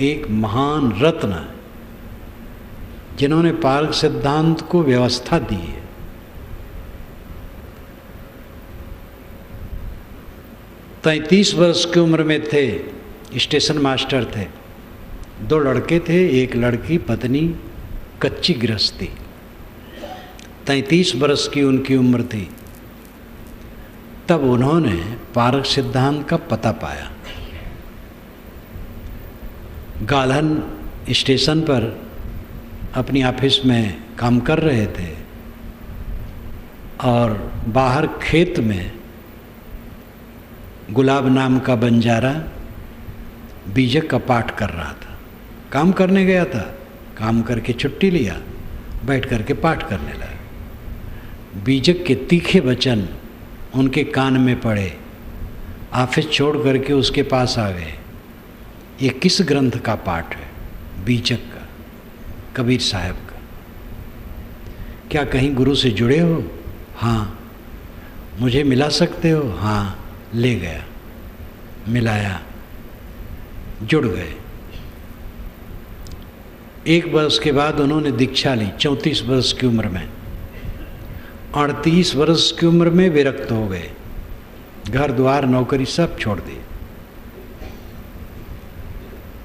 एक महान रत्न है, जिन्होंने पारक सिद्धांत को व्यवस्था दी है। तैंतीस वर्ष की उम्र में थे, स्टेशन मास्टर थे। 2 लड़के थे, एक लड़की, पत्नी, कच्ची गृहस्थी। 33 वर्ष की उनकी उम्र थी। तब उन्होंने पारक सिद्धांत का पता पाया। गालहन स्टेशन पर अपनी ऑफिस में काम कर रहे थे और बाहर खेत में गुलाब नाम का बंजारा बीजक का पाठ कर रहा था। काम करने गया था, काम करके छुट्टी लिया, बैठ करके पाठ करने लगा। बीजक के तीखे वचन उनके कान में पड़े। ऑफिस छोड़ करके उसके पास आ गए। ये किस ग्रंथ का पाठ है? बीजक का, कबीर साहब का। क्या कहीं गुरु से जुड़े हो? हाँ। मुझे मिला सकते हो? हाँ। ले गया, मिलाया, जुड़ गए। 1 वर्ष के बाद उन्होंने दीक्षा ली, 34 वर्ष की उम्र में। 38 वर्ष की उम्र में विरक्त हो गए, घर द्वार नौकरी सब छोड़ दिए।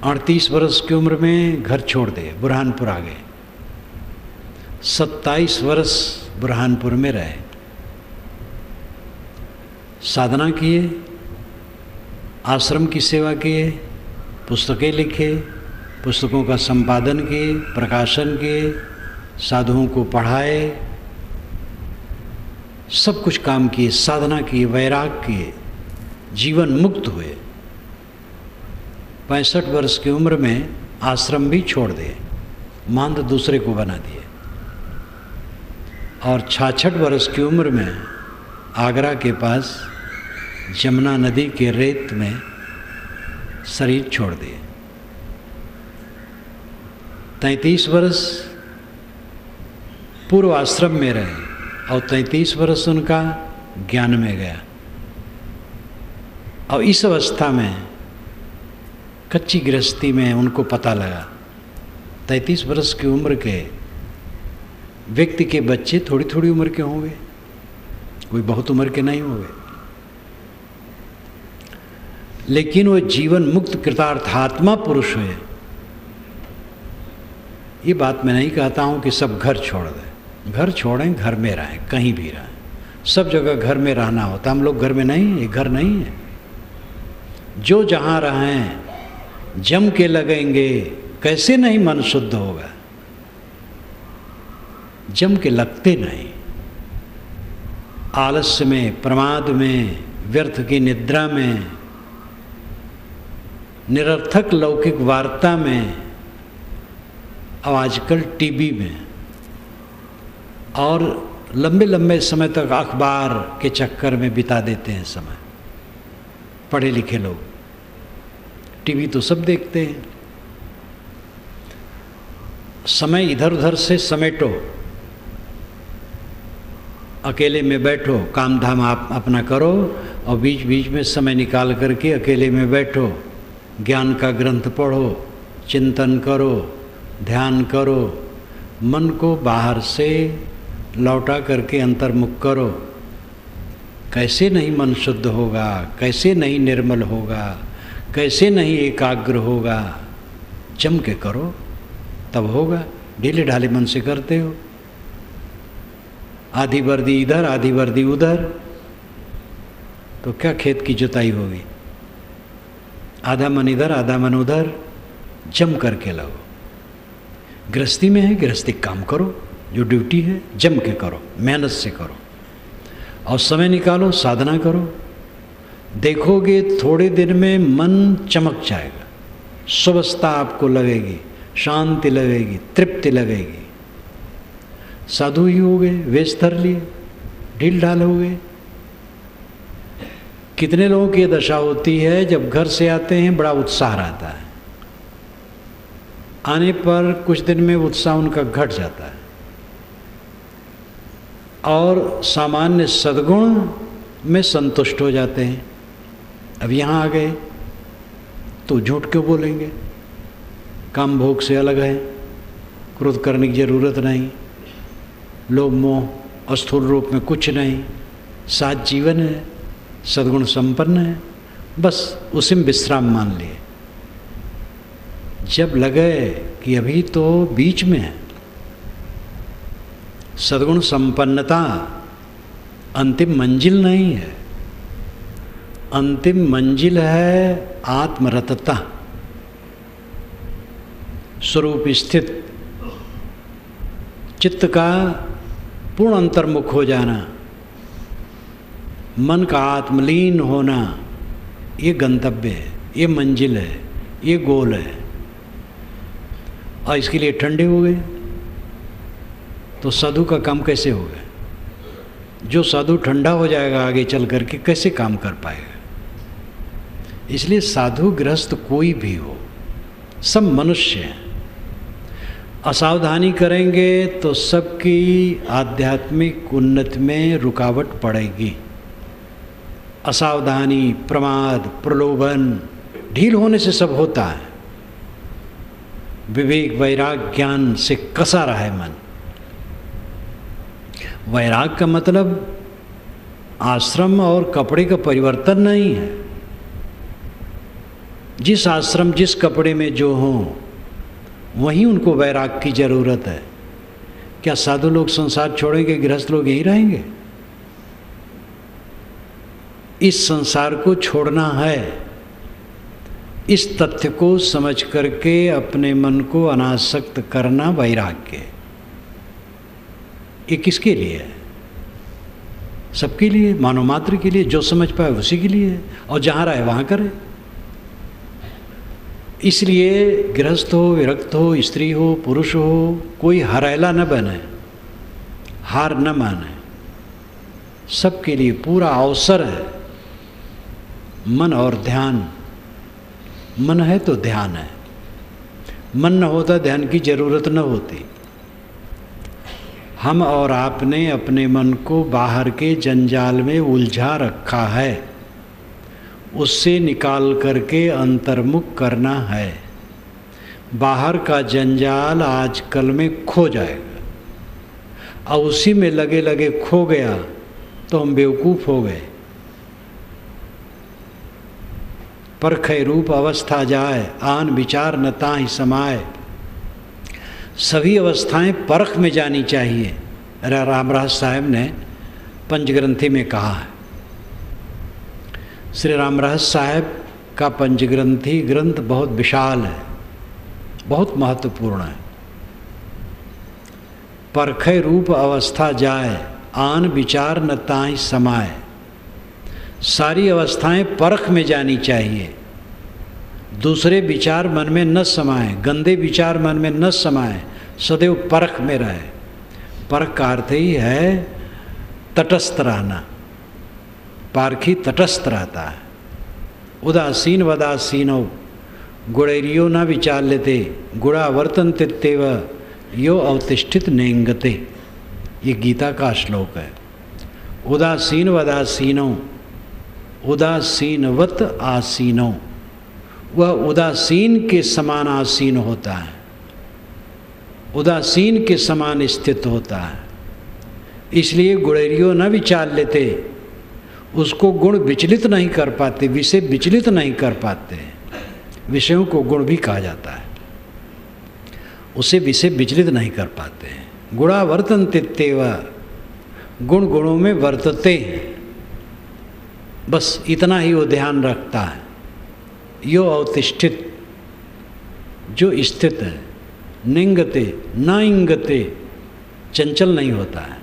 38 वर्ष की उम्र में घर छोड़ दिए, बुरहानपुर आ गए। 27 वर्ष बुरहानपुर में रहे, साधना किए, आश्रम की सेवा किए, पुस्तकें लिखे, पुस्तकों का संपादन किए, प्रकाशन किए, साधुओं को पढ़ाए, सब कुछ काम किए, साधना किए, वैराग किए, जीवन मुक्त हुए। 65 वर्ष की उम्र में आश्रम भी छोड़ दिए, मांद दूसरे को बना दिए। और 66 वर्ष की उम्र में आगरा के पास जमुना नदी के रेत में शरीर छोड़ दिए। 33 वर्ष पूर्व आश्रम में रहे और 33 वर्ष उनका ज्ञान में गया। और इस अवस्था में कच्ची गृहस्थी में उनको पता लगा 33 वर्ष की उम्र के व्यक्ति के बच्चे थोड़ी थोड़ी उम्र के होंगे, कोई बहुत उम्र के नहीं होंगे, लेकिन वो जीवन मुक्त कृतार्थात्मा पुरुष हुए। ये बात मैं नहीं कहता हूँ कि सब घर छोड़ दें, घर छोड़ें, घर में रहें, कहीं भी रहें, सब जगह घर में रहना होता। हम लोग घर में नहीं, ये घर नहीं है। जो जहाँ रहें जम के लगेंगे, कैसे नहीं मन शुद्ध होगा? जम के लगते नहीं। आलस्य में, प्रमाद में, व्यर्थ की निद्रा में, निरर्थक लौकिक वार्ता में, अब आजकल टीवी में, और लंबे लंबे समय तक अखबार के चक्कर में बिता देते हैं समय। पढ़े लिखे लोग टीवी तो सब देखते हैं। समय इधर उधर से समेटो, अकेले में बैठो, काम धाम आप अपना करो, और बीच बीच में समय निकाल करके अकेले में बैठो, ज्ञान का ग्रंथ पढ़ो, चिंतन करो, ध्यान करो, मन को बाहर से लौटा करके अंतर्मुख करो। कैसे नहीं मन शुद्ध होगा? कैसे नहीं निर्मल होगा? कैसे नहीं एकाग्र होगा? जम के करो तब होगा। ढीले ढाले मन से करते हो, आधी वर्दी इधर आधी वर्दी उधर, तो क्या खेत की जुताई होगी? आधा मन इधर आधा मन उधर, जम करके लगो। गृहस्थी में है, गृहस्थी काम करो, जो ड्यूटी है जम के करो, मेहनत से करो, और समय निकालो, साधना करो। देखोगे थोड़े दिन में मन चमक जाएगा, स्वस्थता आपको लगेगी, शांति लगेगी, तृप्ति लगेगी। साधु ही हो गए, वेश धर लिए, ढील ढाल हो गए। कितने लोगों की दशा होती है, जब घर से आते हैं बड़ा उत्साह रहता है, आने पर कुछ दिन में उत्साह उनका घट जाता है, और सामान्य सद्गुण में संतुष्ट हो जाते हैं। अब यहाँ आ गए तो झूठ क्यों बोलेंगे? काम भोग से अलग है, क्रोध करने की जरूरत नहीं, लोभ मोह स्थूल रूप में कुछ नहीं, साथ जीवन है, सद्गुण संपन्न है, बस उसी में विश्राम मान लिए। जब लगे कि अभी तो बीच में है, सद्गुण संपन्नता अंतिम मंजिल नहीं है, अंतिम मंजिल है आत्मरतता, स्वरूप स्थित चित्त का पूर्ण अंतर्मुख हो जाना, मन का आत्मलीन होना, ये गंतव्य है, ये मंजिल है, ये गोल है। और इसके लिए ठंडे हो गए तो साधु का काम कैसे होगा? जो साधु ठंडा हो जाएगा आगे चल करके कैसे काम कर पाएगा? इसलिए साधु गृहस्थ कोई भी हो, सब मनुष्य हैं। असावधानी करेंगे तो सबकी आध्यात्मिक उन्नति में रुकावट पड़ेगी। असावधानी, प्रमाद, प्रलोभन, ढील होने से सब होता है। विवेक, वैराग, ज्ञान से कसा रहा है मन। वैराग का मतलब आश्रम और कपड़े का परिवर्तन नहीं है। जिस आश्रम जिस कपड़े में जो हों वहीं उनको वैराग की जरूरत है। क्या साधु लोग संसार छोड़ेंगे, गृहस्थ लोग यहीं रहेंगे? इस संसार को छोड़ना है। इस तथ्य को समझ करके अपने मन को अनासक्त करना वैराग्य। ये किसके लिए है? सबके लिए, मानव मात्र के लिए। जो समझ पाए उसी के लिए है, और जहाँ रहे वहाँ करे। इसलिए गृहस्थ हो, विरक्त हो, स्त्री हो, पुरुष हो, कोई हरेला न बने, हार न माने। सबके लिए पूरा अवसर है। मन और ध्यान, मन है तो ध्यान है, मन न होता ध्यान की जरूरत न होती। हम और आपने अपने मन को बाहर के जंजाल में उलझा रखा है, उससे निकाल करके अंतर्मुख करना है। बाहर का जंजाल आजकल में खो जाएगा, और उसी में लगे लगे खो गया तो हम बेवकूफ़ हो गए। परखै रूप अवस्था जाए, आन विचार न ताहि समाए। सभी अवस्थाएं परख में जानी चाहिए। रामराज साहब ने पंचग्रंथी में कहा है। श्री रामराज साहब का पंचग्रंथी ग्रंथ बहुत विशाल है, बहुत महत्वपूर्ण है। परखे रूप अवस्था जाए, आन विचार न ताई समाए। सारी अवस्थाएं परख में जानी चाहिए। दूसरे विचार मन में न समाए, गंदे विचार मन में न समाए, सदैव परख में रहे। परख का अर्थ ही है तटस्थ रहना। पारखी तटस्थ रहता है। उदासीन वदासीनो गुणैरियो न विचार लेते, गुणा वर्तन तित्तेव यो अवतिष्ठित नेंगते। ये गीता का श्लोक है। उदासीन वदासीनो, उदासीनवत आसीनो, वह उदासीन के समान आसीन होता है, उदासीन के समान स्थित होता है। इसलिए गुणैरियो न विचार लेते, उसको गुण विचलित नहीं कर पाते, विषय विचलित नहीं कर पाते। विषयों को गुण भी कहा जाता है। उसे विषय विचलित नहीं कर पाते हैं। गुणा वर्तन तित्तेव, गुण गुणों में वर्तते हैं, बस इतना ही वो ध्यान रखता है। यो अवतिष्ठित, जो स्थित है, निंगते न इंगते, चंचल नहीं होता है।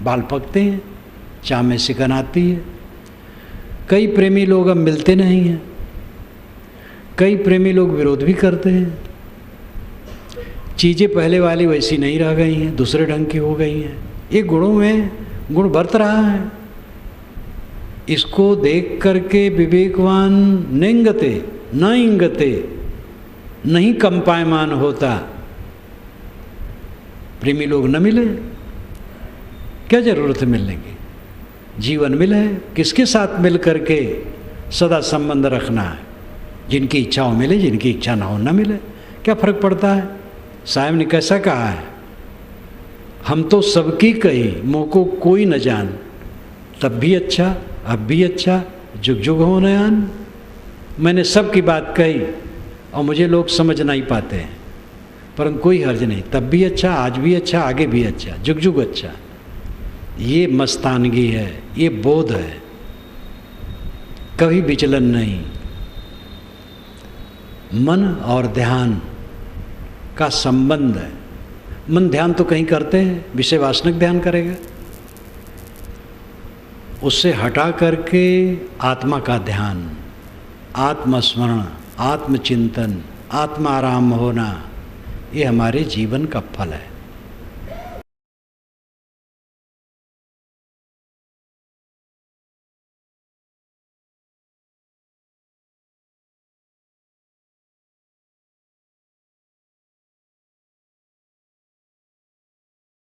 बाल पकते हैं, चाह में सिकन आती है। कई प्रेमी लोग अब मिलते नहीं हैं, कई प्रेमी लोग विरोध भी करते हैं। चीज़ें पहले वाली वैसी नहीं रह गई हैं, दूसरे ढंग की हो गई हैं। ये गुणों में गुण बरत रहा है। इसको देख करके विवेकवान निंगते न इंगते, नहीं कंपायमान होता। प्रेमी लोग न मिले, क्या जरूरत है मिलने की? जीवन मिले, किसके साथ मिल करके सदा संबंध रखना है? जिनकी इच्छा हो मिले, जिनकी इच्छा ना हो न मिले, क्या फर्क पड़ता है? साहब ने कैसा कहा है, हम तो सबकी कही मोह को कोई न जान, तब भी अच्छा अब भी अच्छा, जुग जुग हो नयान। मैंने सबकी बात कही और मुझे लोग समझ नहीं पाते हैं, परंतु कोई हर्ज नहीं, तब भी अच्छा, आज भी अच्छा, आगे भी अच्छा, जुग जुग अच्छा। ये मस्तानगी है, ये बोध है, कभी विचलन नहीं। मन और ध्यान का संबंध है। मन ध्यान तो कहीं करते हैं, विषय वासनिक ध्यान करेगा, उससे हटा करके आत्मा का ध्यान, आत्मस्मरण, आत्मचिंतन, आत्माराम होना, ये हमारे जीवन का फल है।